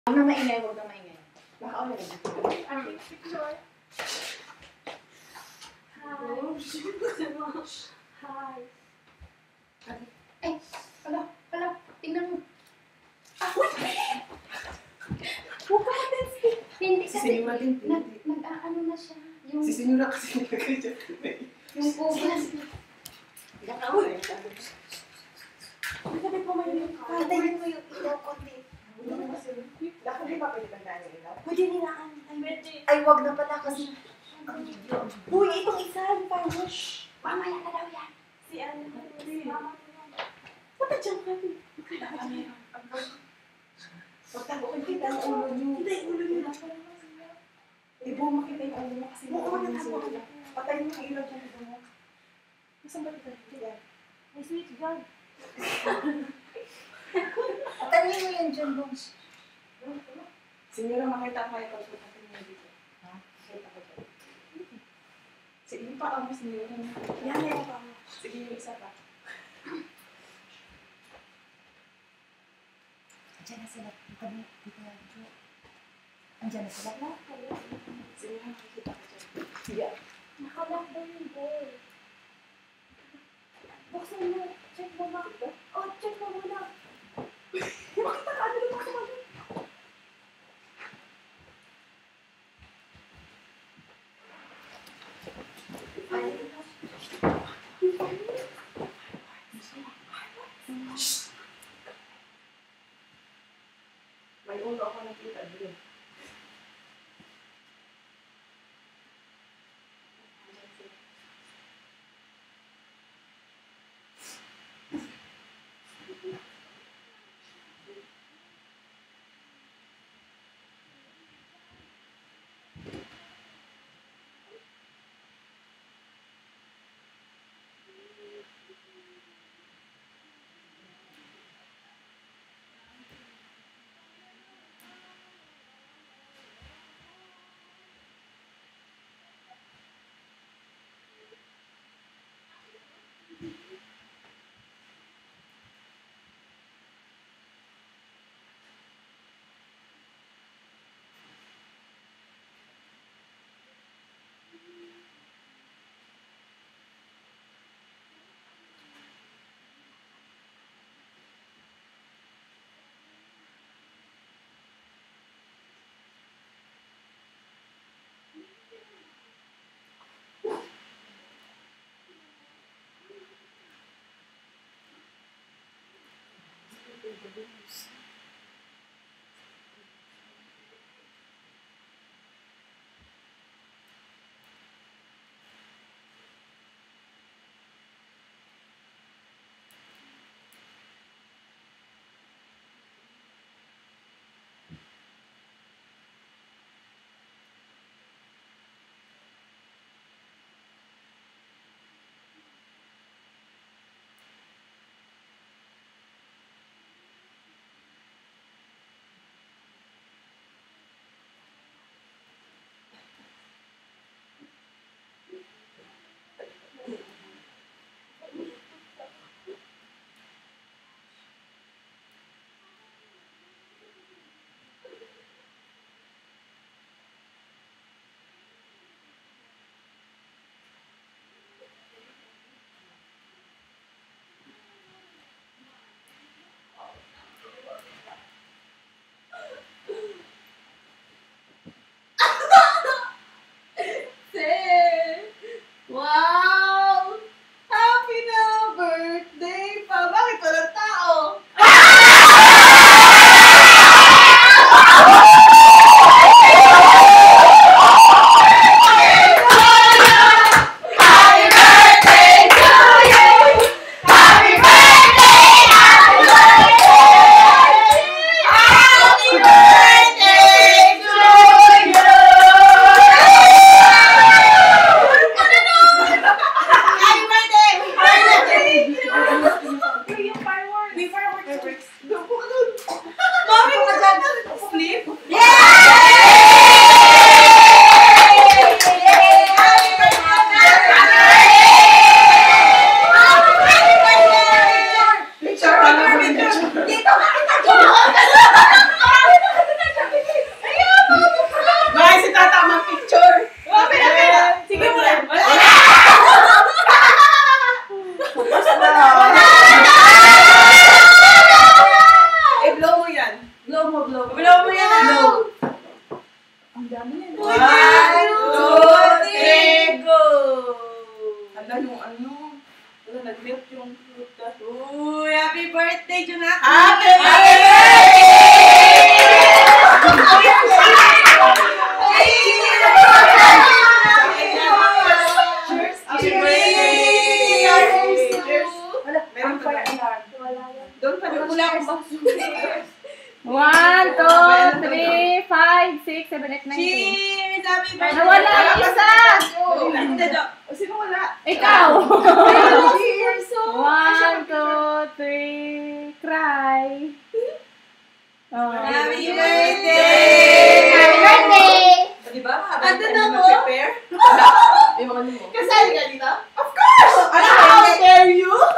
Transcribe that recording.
Huwag na maingay, huwag na maingay. Baka ako na Picture. Hi. Ay, pala, tingnan mo. Huwag ka matensi. Hindi Si kasi, Senyora din. nag-ano na siya. Yung, Si Senyora kasi nilagay dyan. yung ubas. Sabi ko may Patayin mo yung ilaw konti. Lakad di ba pwede tandaan yung ilaw? Pwede nilaan. Ay, wag na pala kasi. Uy, itong isa. Yung parang rush. Mamaya na daw yan. Si ano. Si mama ko yan. Ba't dyan ka? Pagtago ko kita ang ulo niyo. Hindi, ulo niyo. Ibo makita yung ulo mo kasi Oo, nakakita natapos. Patayin mo yung ilaw dyan dito mo. Nasaan ba ito? May switch dyan. Patayin mo yan dyan, Bongs. Senyora, makita ko kayo pag patayin mo dito. Ha? Makita ko dyan. Sige, yung pa ako, Senyora. Yan, yan pa. Sige, yung isa pa. Andiyan na sila. Andiyan na sila. Senyora, makikita ko dyan. Sige. Nakalak daw yung door. Buksan mo. Check mo ba? Oh, check mo muna. Bakit nakaano naman ako mali? May ulo ako nakita dito. Blow mo yan. Ang dami yan. 1, 2, 3, go! Hala yung ano. Wala, nag-melt yung fruta. Uy, happy birthday, Junaki! Happy Cheers! Happy birthday! Cheers! Wala. Meron pa yan. Wala yan. Doon pa rin. Wala akong baso. 1, 2, 3, 5, 6, 7, 8, 9, 10. Cheers! Happy birthday! Nawala ang isa! Hindi, Jo. O, sino wala? Ikaw! Cheers! 1, 2, 3, cry! Oh. Happy birthday! Happy birthday! Di ba? Ano na mo? Prepare? Yung ano mo. Kasali ka dito?